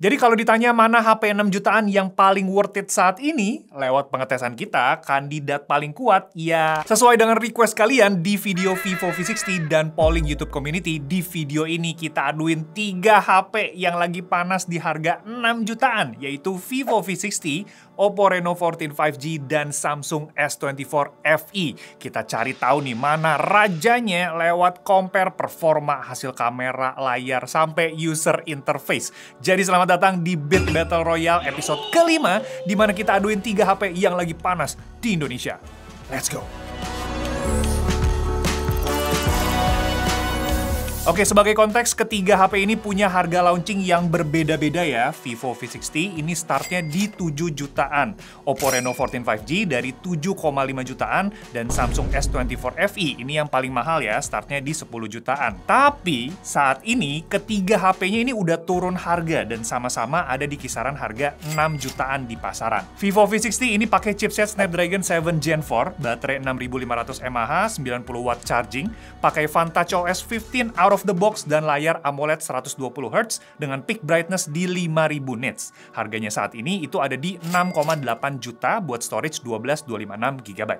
Jadi kalau ditanya mana HP 6 jutaan yang paling worth it saat ini, lewat pengetesan kita, kandidat paling kuat ya sesuai dengan request kalian di video Vivo V60 dan polling YouTube community. Di video ini kita aduin 3 HP yang lagi panas di harga 6 jutaan, yaitu Vivo V60, Oppo Reno 14 5G, dan Samsung S24 FE. Kita cari tahu nih mana rajanya lewat compare performa, hasil kamera, layar, sampai user interface. Jadi selamat datang di Beat Battle Royale episode kelima, di mana kita aduin 3 HP yang lagi panas di Indonesia. Let's go! Oke, sebagai konteks, ketiga HP ini punya harga launching yang berbeda-beda ya. Vivo V60 ini startnya di 7 jutaan, Oppo Reno 14 5G dari 7,5 jutaan, dan Samsung S24 FE ini yang paling mahal ya, startnya di 10 jutaan. Tapi saat ini ketiga HP-nya ini udah turun harga dan sama-sama ada di kisaran harga 6 jutaan di pasaran. Vivo V60 ini pakai chipset Snapdragon 7 Gen 4, baterai 6500 mAh, 90 watt charging, pakai Vantage OS 15 out of the box, dan layar AMOLED 120Hz dengan peak brightness di 5000 nits. Harganya saat ini itu ada di 6,8 juta buat storage 12256GB.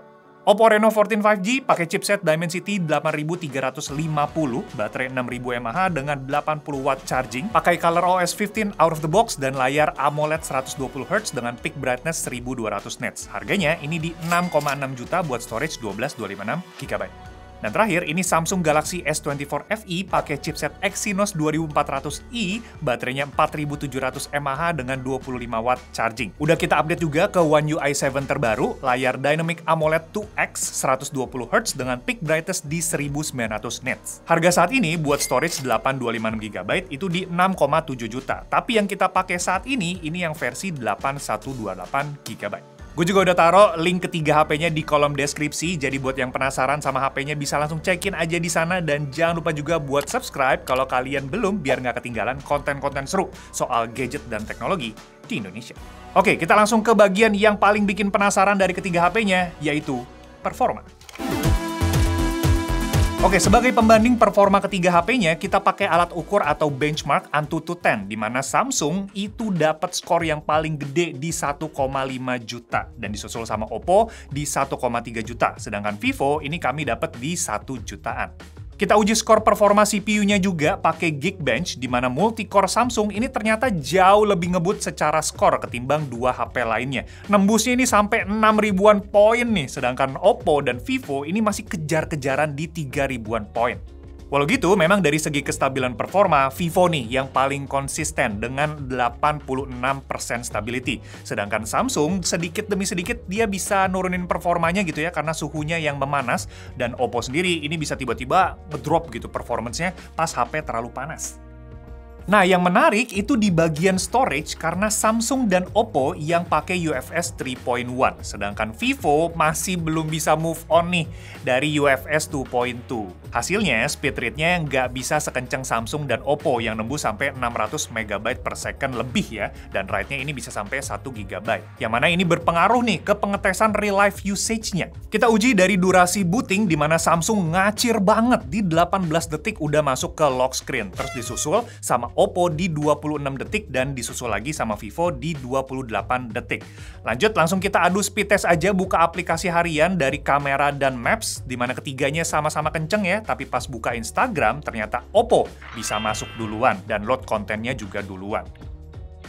Oppo Reno 14 5G pakai chipset Dimensity 8350, baterai 6000 mAh dengan 80 watt charging, pakai Color OS 15 out of the box, dan layar AMOLED 120Hz dengan peak brightness 1200 nits. Harganya ini di 6,6 juta buat storage 12256GB. Dan terakhir, ini Samsung Galaxy S24 FE pakai chipset Exynos 2400i, baterainya 4700 mAh dengan 25 watt charging. Udah kita update juga ke One UI 7 terbaru, layar Dynamic AMOLED 2X 120Hz dengan peak brightness di 1900 nits. Harga saat ini buat storage 8256GB itu di 6,7 juta. Tapi yang kita pakai saat ini yang versi 8128GB. Gue juga udah taruh link ketiga HP-nya di kolom deskripsi, jadi buat yang penasaran sama HP-nya bisa langsung check-in aja di sana, dan jangan lupa juga buat subscribe kalau kalian belum, biar nggak ketinggalan konten-konten seru soal gadget dan teknologi di Indonesia. Oke, kita langsung ke bagian yang paling bikin penasaran dari ketiga HP-nya, yaitu performa. Oke, sebagai pembanding performa ketiga HP-nya, kita pakai alat ukur atau benchmark Antutu 10, di mana Samsung itu dapat skor yang paling gede di 1,5 juta, dan disusul sama Oppo di 1,3 juta, sedangkan Vivo ini kami dapat di 1 jutaan. Kita uji skor performa CPU-nya juga pakai Geekbench, di mana multi-core Samsung ini ternyata jauh lebih ngebut secara skor ketimbang 2 HP lainnya. Nembusnya ini sampai 6.000-an poin nih, sedangkan Oppo dan Vivo ini masih kejar-kejaran di 3.000-an poin. Walau gitu, memang dari segi kestabilan performa, Vivo nih yang paling konsisten dengan 86% stability. Sedangkan Samsung sedikit demi sedikit dia bisa nurunin performanya gitu ya, karena suhunya yang memanas, dan Oppo sendiri ini bisa tiba-tiba ngedrop gitu performance-nya pas HP terlalu panas. Nah, yang menarik itu di bagian storage, karena Samsung dan Oppo yang pakai UFS 3.1, sedangkan Vivo masih belum bisa move on nih dari UFS 2.2. Hasilnya, speed rate-nya nggak bisa sekencang Samsung dan Oppo yang nembus sampai 600 MB per second lebih ya, dan write-nya ini bisa sampai 1 GB. Yang mana ini berpengaruh nih ke pengetesan real-life usage-nya. Kita uji dari durasi booting, di mana Samsung ngacir banget di 18 detik udah masuk ke lock screen, terus disusul sama Oppo di 26 detik, dan disusul lagi sama Vivo di 28 detik. Lanjut, langsung kita adu speed test aja, buka aplikasi harian dari kamera dan Maps, di mana ketiganya sama-sama kenceng ya, tapi pas buka Instagram, ternyata Oppo bisa masuk duluan, dan load kontennya juga duluan.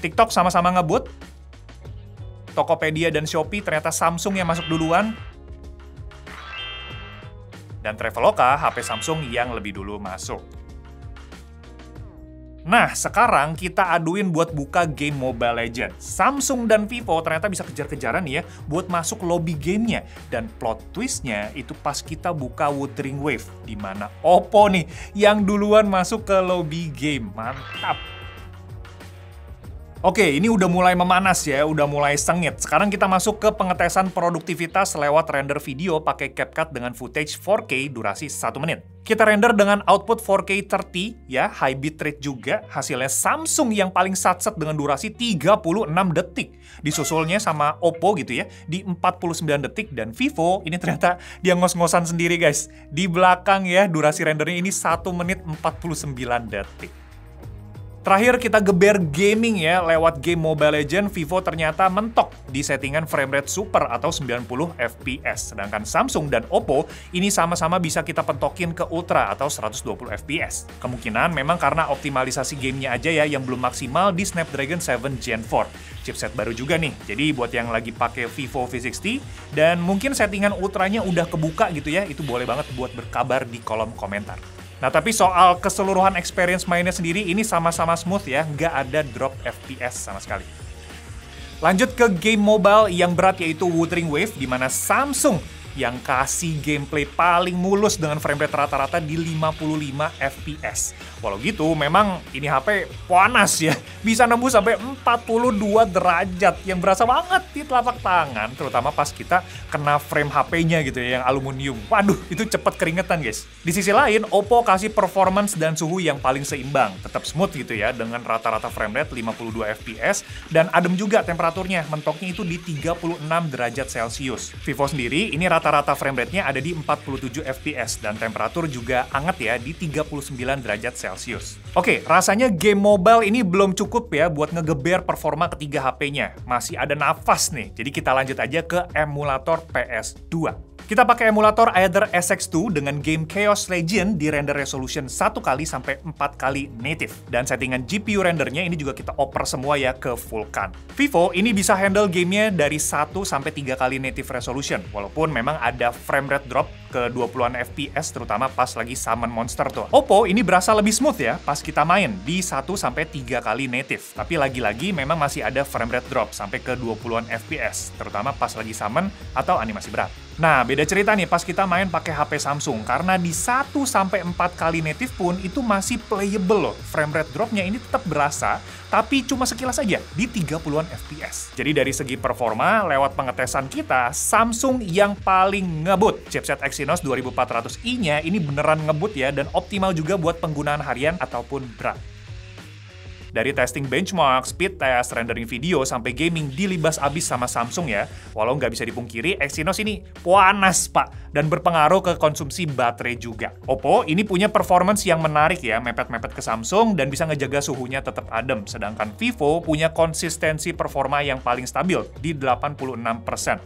TikTok sama-sama ngebut, Tokopedia dan Shopee ternyata Samsung yang masuk duluan, dan Traveloka, HP Samsung yang lebih dulu masuk. Nah, sekarang kita aduin buat buka game Mobile Legends. Samsung dan Vivo ternyata bisa kejar-kejaran ya buat masuk lobby gamenya. Dan plot twistnya itu pas kita buka Wuthering Wave, di mana Oppo nih yang duluan masuk ke lobby game. Mantap! Oke, ini udah mulai memanas ya, udah mulai sengit. Sekarang kita masuk ke pengetesan produktivitas lewat render video pakai CapCut dengan footage 4K durasi 1 menit. Kita render dengan output 4K 30 ya, high bitrate juga. Hasilnya Samsung yang paling satset dengan durasi 36 detik. Disusulnya sama Oppo gitu ya, di 49 detik, dan Vivo ini ternyata dia ngos-ngosan sendiri guys. Di belakang ya, durasi rendernya ini 1 menit 49 detik. Terakhir kita geber gaming ya, lewat game Mobile Legends, Vivo ternyata mentok di settingan frame rate super atau 90 fps. Sedangkan Samsung dan Oppo ini sama-sama bisa kita pentokin ke Ultra atau 120 fps. Kemungkinan memang karena optimalisasi gamenya aja ya yang belum maksimal di Snapdragon 7 Gen 4. Chipset baru juga nih, jadi buat yang lagi pakai Vivo V60 dan mungkin settingan Ultranya udah kebuka gitu ya, itu boleh banget buat berkabar di kolom komentar. Nah, tapi soal keseluruhan experience mainnya sendiri, ini sama-sama smooth ya, nggak ada drop FPS sama sekali. Lanjut ke game mobile yang berat yaitu Wuthering Waves, di mana Samsung yang kasih gameplay paling mulus dengan frame rate rata-rata di 55 fps. Walau gitu, memang ini HP panas ya, bisa nembus sampai 42 derajat yang berasa banget di telapak tangan, terutama pas kita kena frame HP-nya gitu ya, yang aluminium. Waduh, itu cepet keringetan guys. Di sisi lain, Oppo kasih performance dan suhu yang paling seimbang, tetap smooth gitu ya, dengan rata-rata frame rate 52 fps, dan adem juga temperaturnya, mentoknya itu di 36 derajat Celcius. Vivo sendiri, ini rata-rata frame rate-nya ada di 47 fps, dan temperatur juga hangat ya, di 39 derajat Celcius. Oke, rasanya game mobile ini belum cukup ya buat ngegeber performa ketiga HP-nya. Masih ada nafas nih, jadi kita lanjut aja ke emulator PS2. Kita pakai emulator Aether SX2 dengan game Chaos Legend di render resolution 1x sampai 4x native. Dan settingan GPU rendernya ini juga kita oper semua ya ke Vulkan. Vivo ini bisa handle gamenya dari 1 sampai 3x native resolution, walaupun memang ada frame rate drop ke 20-an fps, terutama pas lagi summon monster tuh. Oppo ini berasa lebih smooth ya pas kita main di 1 sampai 3x native. Tapi lagi-lagi memang masih ada frame rate drop sampai ke 20-an fps, terutama pas lagi summon atau animasi berat. Nah, beda cerita nih pas kita main pakai HP Samsung, karena di 1 sampai 4x native pun itu masih playable loh. Frame rate dropnya ini tetap berasa, tapi cuma sekilas aja di 30-an fps. Jadi dari segi performa, lewat pengetesan kita, Samsung yang paling ngebut. Chipset Exynos 2400i-nya ini beneran ngebut ya, dan optimal juga buat penggunaan harian ataupun berat. Dari testing benchmark, speed test, rendering video, sampai gaming dilibas abis sama Samsung ya. Walau nggak bisa dipungkiri, Exynos ini panas pak, dan berpengaruh ke konsumsi baterai juga. Oppo ini punya performance yang menarik ya, mepet-mepet ke Samsung, dan bisa ngejaga suhunya tetap adem. Sedangkan Vivo punya konsistensi performa yang paling stabil, di 86%.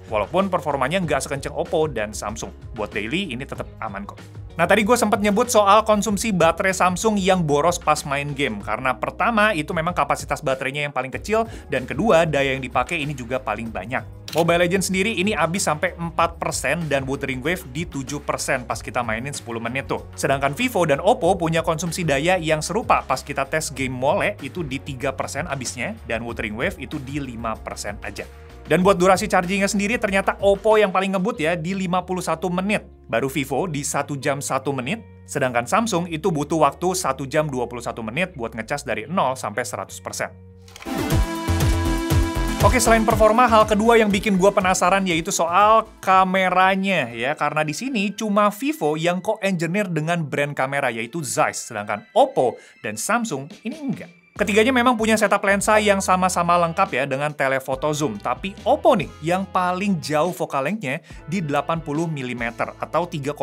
Walaupun performanya nggak sekencang Oppo dan Samsung. Buat daily, ini tetap aman kok. Nah, tadi gue sempat nyebut soal konsumsi baterai Samsung yang boros pas main game. Karena pertama, itu memang kapasitas baterainya yang paling kecil, dan kedua, daya yang dipakai ini juga paling banyak. Mobile Legends sendiri ini habis sampai 4% dan Wuthering Waves di 7% pas kita mainin 10 menit tuh. Sedangkan Vivo dan Oppo punya konsumsi daya yang serupa pas kita tes game Mole itu di 3% habisnya, dan Wuthering Waves itu di 5% aja. Dan buat durasi chargingnya sendiri ternyata Oppo yang paling ngebut ya di 51 menit. Baru Vivo di 1 jam 1 menit. Sedangkan Samsung itu butuh waktu 1 jam 21 menit buat ngecas dari 0 sampai 100%. Oke, selain performa, hal kedua yang bikin gua penasaran yaitu soal kameranya ya. Karena di sini cuma Vivo yang co-engineer dengan brand kamera yaitu Zeiss. Sedangkan Oppo dan Samsung ini enggak. Ketiganya memang punya setup lensa yang sama-sama lengkap ya dengan telefoto zoom, tapi Oppo nih yang paling jauh focal length-nya di 80 mm atau 3,5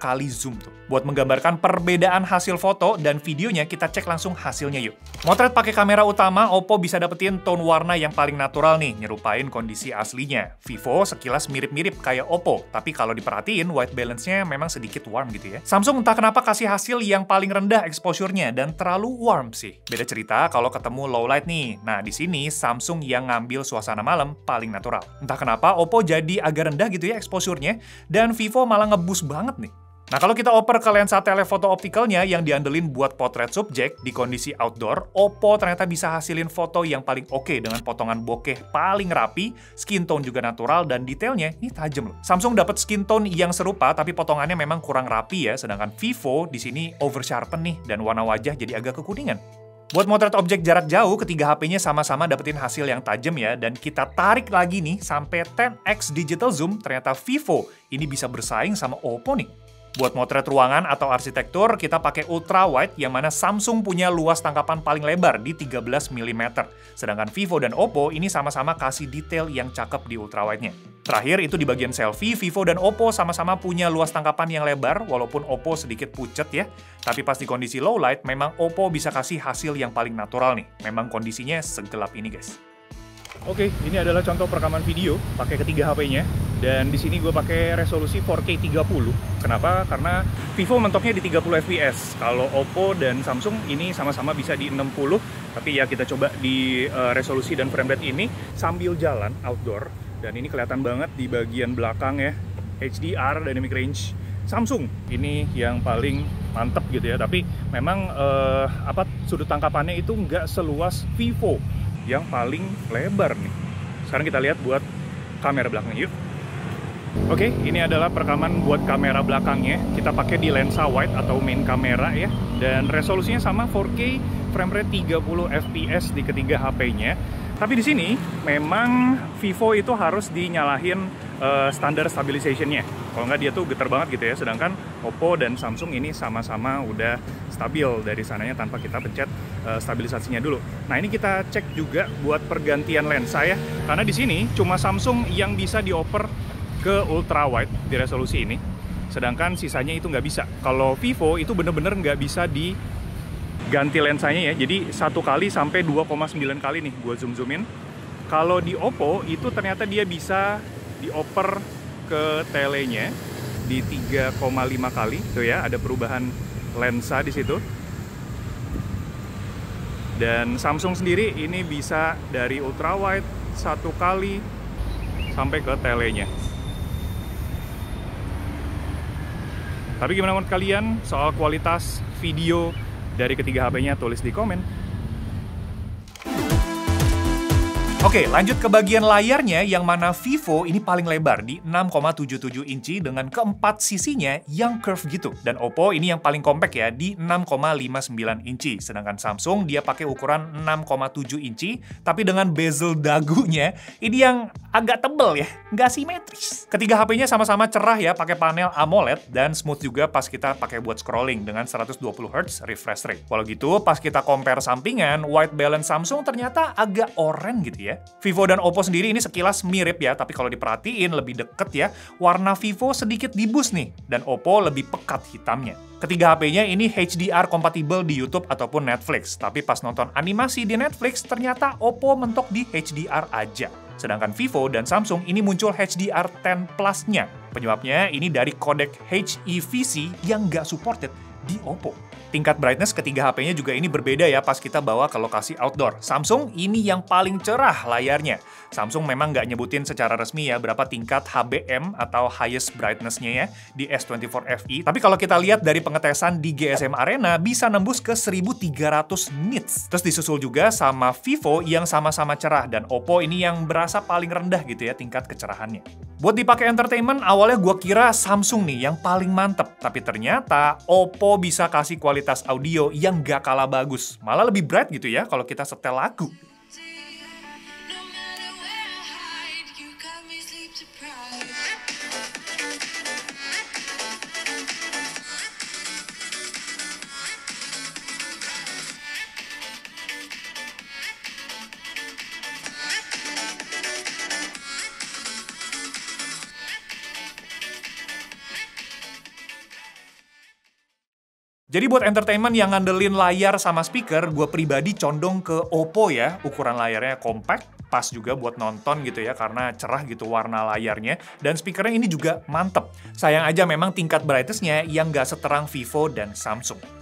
kali zoom tuh. Buat menggambarkan perbedaan hasil foto dan videonya, kita cek langsung hasilnya yuk. Motret pakai kamera utama, Oppo bisa dapetin tone warna yang paling natural nih, nyerupain kondisi aslinya. Vivo sekilas mirip-mirip kayak Oppo, tapi kalau diperhatiin white balance-nya memang sedikit warm gitu ya. Samsung entah kenapa kasih hasil yang paling rendah exposure-nya dan terlalu warm sih. Beda cerita kalau ketemu low light nih. Nah, di sini Samsung yang ngambil suasana malam paling natural. Entah kenapa Oppo jadi agak rendah gitu ya exposure-nya, dan Vivo malah ngeboost banget nih. Nah, kalau kita oper ke lensa telefoto optikalnya yang diandelin buat potret subjek di kondisi outdoor, Oppo ternyata bisa hasilin foto yang paling oke dengan potongan bokeh paling rapi, skin tone juga natural, dan detailnya ini tajam loh. Samsung dapat skin tone yang serupa, tapi potongannya memang kurang rapi ya, sedangkan Vivo di sini over sharpen nih, dan warna wajah jadi agak kekuningan. Buat motret objek jarak jauh, ketiga HP-nya sama-sama dapetin hasil yang tajam ya, dan kita tarik lagi nih sampai 10x digital zoom, ternyata Vivo ini bisa bersaing sama Oppo nih. Buat motret ruangan atau arsitektur, kita pakai ultra wide yang mana Samsung punya luas tangkapan paling lebar di 13 mm. Sedangkan Vivo dan Oppo ini sama-sama kasih detail yang cakep di ultra wide-nya. Terakhir itu di bagian selfie, Vivo dan Oppo sama-sama punya luas tangkapan yang lebar, walaupun Oppo sedikit pucet ya. Tapi pas di kondisi low light, memang Oppo bisa kasih hasil yang paling natural nih. Memang kondisinya segelap ini guys. Oke, ini adalah contoh perekaman video pakai ketiga HP-nya. Dan di sini gue pakai resolusi 4K 30. Kenapa? Karena Vivo mentoknya di 30 fps. Kalau Oppo dan Samsung ini sama-sama bisa di 60. Tapi ya kita coba di resolusi dan frame rate ini sambil jalan outdoor. Dan ini kelihatan banget di bagian belakang ya, HDR Dynamic Range Samsung. Ini yang paling mantep gitu ya. Tapi memang sudut tangkapannya itu nggak seluas Vivo yang paling lebar nih. Sekarang kita lihat buat kamera belakangnya yuk. Oke, ini adalah perekaman buat kamera belakangnya. Kita pakai di lensa wide atau main kamera ya. Dan resolusinya sama 4K, frame rate 30 fps di ketiga HP-nya. Tapi di sini memang Vivo itu harus dinyalahin standar stabilization-nya. Kalau nggak dia tuh getar banget gitu ya. Sedangkan Oppo dan Samsung ini sama-sama udah stabil dari sananya tanpa kita pencet stabilisasinya dulu. Nah ini kita cek juga buat pergantian lensa ya. Karena di sini cuma Samsung yang bisa dioper ke ultra wide di resolusi ini. Sedangkan sisanya itu nggak bisa. Kalau Vivo itu bener-bener nggak bisa diganti lensanya ya. Jadi 1 kali sampai 2,9 kali nih gue zoom-zoomin. Kalau di Oppo itu ternyata dia bisa dioper ke telenya di 3,5 kali. Tuh ya, ada perubahan lensa di situ. Dan Samsung sendiri ini bisa dari ultra wide 1 kali sampai ke telenya. Tapi gimana menurut kalian soal kualitas video dari ketiga HP-nya? Tulis di komen. Oke, lanjut ke bagian layarnya yang mana Vivo ini paling lebar di 6,77 inci dengan keempat sisinya yang curve gitu. Dan Oppo ini yang paling compact ya di 6,59 inci. Sedangkan Samsung dia pakai ukuran 6,7 inci tapi dengan bezel dagunya ini yang agak tebel ya, nggak simetris. Ketiga HP-nya sama-sama cerah ya, pakai panel AMOLED dan smooth juga pas kita pakai buat scrolling dengan 120 Hz refresh rate. Walau gitu, pas kita compare sampingan, white balance Samsung ternyata agak oranye gitu ya. Vivo dan Oppo sendiri ini sekilas mirip ya, tapi kalau diperhatiin lebih deket ya, warna Vivo sedikit dibus nih, dan Oppo lebih pekat hitamnya. Ketiga HP-nya ini HDR kompatibel di YouTube ataupun Netflix, tapi pas nonton animasi di Netflix, ternyata Oppo mentok di HDR aja. Sedangkan Vivo dan Samsung ini muncul HDR10 Plus-nya. Penyebabnya ini dari kodek HEVC yang nggak supported di Oppo. Tingkat brightness ketiga HP-nya juga ini berbeda ya pas kita bawa ke lokasi outdoor. Samsung ini yang paling cerah layarnya. Samsung memang nggak nyebutin secara resmi ya berapa tingkat HBM atau highest brightness-nya ya di S24 FE. Tapi kalau kita lihat dari pengetesan di GSM Arena bisa nembus ke 1300 nits. Terus disusul juga sama Vivo yang sama-sama cerah dan Oppo ini yang berasa paling rendah gitu ya tingkat kecerahannya. Buat dipakai entertainment, awalnya gua kira Samsung nih yang paling mantep. Tapi ternyata Oppo bisa kasih kualitas audio yang gak kalah bagus. Malah lebih bright gitu ya kalau kita setel lagu. Jadi buat entertainment yang ngandelin layar sama speaker, gue pribadi condong ke Oppo ya. Ukuran layarnya compact, pas juga buat nonton gitu ya, karena cerah gitu warna layarnya. Dan speakernya ini juga mantep. Sayang aja memang tingkat brightness-nya yang nggak seterang Vivo dan Samsung.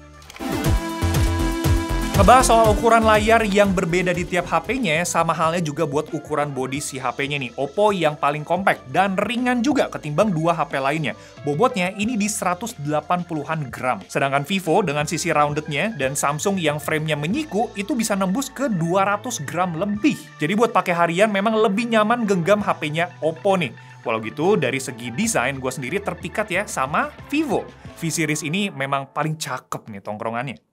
Ngebahas soal ukuran layar yang berbeda di tiap HP-nya, sama halnya juga buat ukuran bodi si HP-nya nih. Oppo yang paling compact dan ringan juga ketimbang dua HP lainnya. Bobotnya ini di 180-an gram. Sedangkan Vivo dengan sisi rounded-nya dan Samsung yang frame-nya menyiku itu bisa nembus ke 200 gram lebih. Jadi buat pakai harian memang lebih nyaman genggam HP-nya Oppo nih. Walau gitu, dari segi desain gue sendiri terpikat ya sama Vivo. V-Series ini memang paling cakep nih tongkrongannya.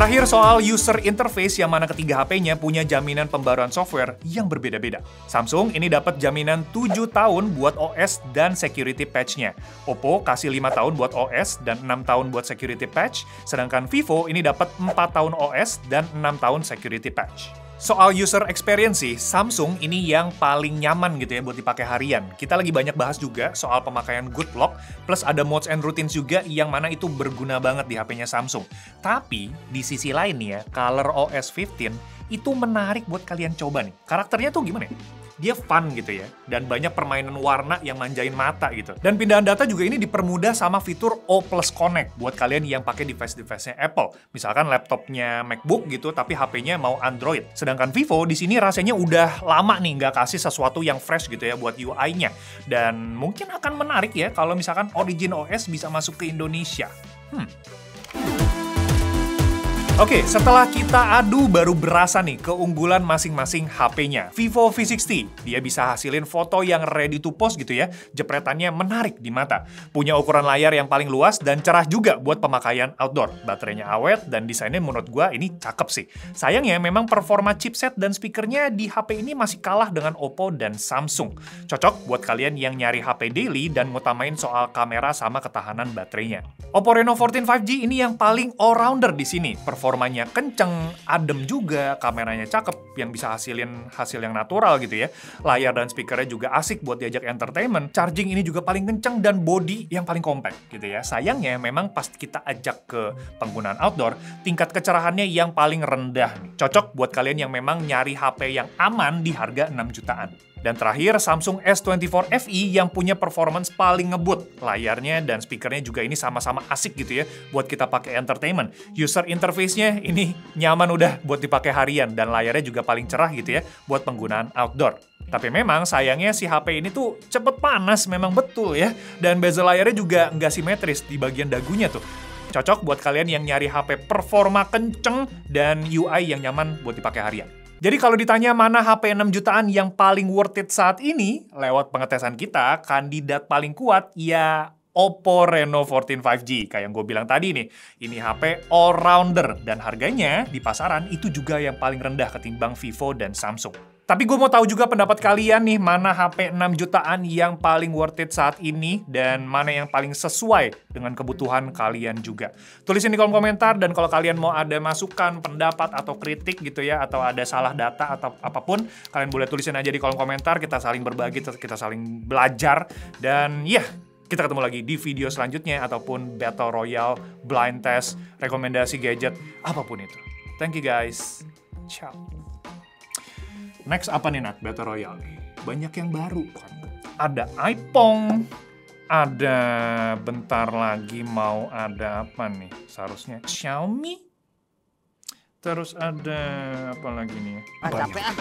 Terakhir soal user interface yang mana ketiga HP-nya punya jaminan pembaruan software yang berbeda-beda. Samsung ini dapat jaminan 7 tahun buat OS dan security patch-nya. Oppo kasih 5 tahun buat OS dan 6 tahun buat security patch, sedangkan Vivo ini dapat 4 tahun OS dan 6 tahun security patch. Soal user experience sih, Samsung ini yang paling nyaman gitu ya buat dipakai harian. Kita lagi banyak bahas juga soal pemakaian Good Lock, plus ada modes and routines juga yang mana itu berguna banget di HP-nya Samsung. Tapi, di sisi lain nih ya, ColorOS 15 itu menarik buat kalian coba nih. Karakternya tuh gimana ya? Dia fun gitu ya, dan banyak permainan warna yang manjain mata gitu. Dan pindahan data juga ini dipermudah sama fitur O+ Connect buat kalian yang pakai device-device-nya Apple. Misalkan laptopnya MacBook gitu, tapi HP-nya mau Android. Sedangkan Vivo di sini rasanya udah lama nih nggak kasih sesuatu yang fresh gitu ya buat UI-nya. Dan mungkin akan menarik ya kalau misalkan Origin OS bisa masuk ke Indonesia. Oke, setelah kita adu baru berasa nih keunggulan masing-masing HP-nya. Vivo V60, dia bisa hasilin foto yang ready to post gitu ya. Jepretannya menarik di mata. Punya ukuran layar yang paling luas dan cerah juga buat pemakaian outdoor. Baterainya awet dan desainnya menurut gua ini cakep sih. Sayangnya memang performa chipset dan speakernya di HP ini masih kalah dengan Oppo dan Samsung. Cocok buat kalian yang nyari HP daily dan ngutamain soal kamera sama ketahanan baterainya. Oppo Reno 14 5G ini yang paling all-rounder di sini. Performanya kenceng, adem juga, kameranya cakep, yang bisa hasilin hasil yang natural gitu ya. Layar dan speakernya juga asik buat diajak entertainment. Charging ini juga paling kenceng dan body yang paling compact gitu ya. Sayangnya memang pas kita ajak ke penggunaan outdoor, tingkat kecerahannya yang paling rendah nih. Cocok buat kalian yang memang nyari HP yang aman di harga 6 jutaan. Dan terakhir, Samsung S24 FE yang punya performance paling ngebut. Layarnya dan speakernya juga ini sama-sama asik gitu ya, buat kita pakai entertainment. User interface-nya ini nyaman udah buat dipakai harian, dan layarnya juga paling cerah gitu ya, buat penggunaan outdoor. Tapi memang sayangnya si HP ini tuh cepet panas, memang betul ya. Dan bezel layarnya juga nggak simetris di bagian dagunya tuh. Cocok buat kalian yang nyari HP performa kenceng dan UI yang nyaman buat dipakai harian. Jadi kalau ditanya mana HP 6 jutaan yang paling worth it saat ini, lewat pengetesan kita, kandidat paling kuat ya Oppo Reno 14 5G. Kayak yang gue bilang tadi nih, ini HP all-rounder dan harganya di pasaran itu juga yang paling rendah ketimbang Vivo dan Samsung. Tapi gue mau tahu juga pendapat kalian nih, mana HP 6 jutaan yang paling worth it saat ini dan mana yang paling sesuai dengan kebutuhan kalian juga. Tulisin di kolom komentar, dan kalau kalian mau ada masukan, pendapat, atau kritik gitu ya, atau ada salah data atau apapun, kalian boleh tulisin aja di kolom komentar, kita saling berbagi, kita saling belajar, dan ya, kita ketemu lagi di video selanjutnya, ataupun Battle Royale, blind test, rekomendasi gadget, apapun itu. Thank you guys. Ciao. Next apa nih, Nat? Battle Royale nih. Banyak yang baru kan. Ada iPhone, ada bentar lagi mau ada apa nih? Seharusnya Xiaomi. Terus ada apa lagi nih? Capek ah.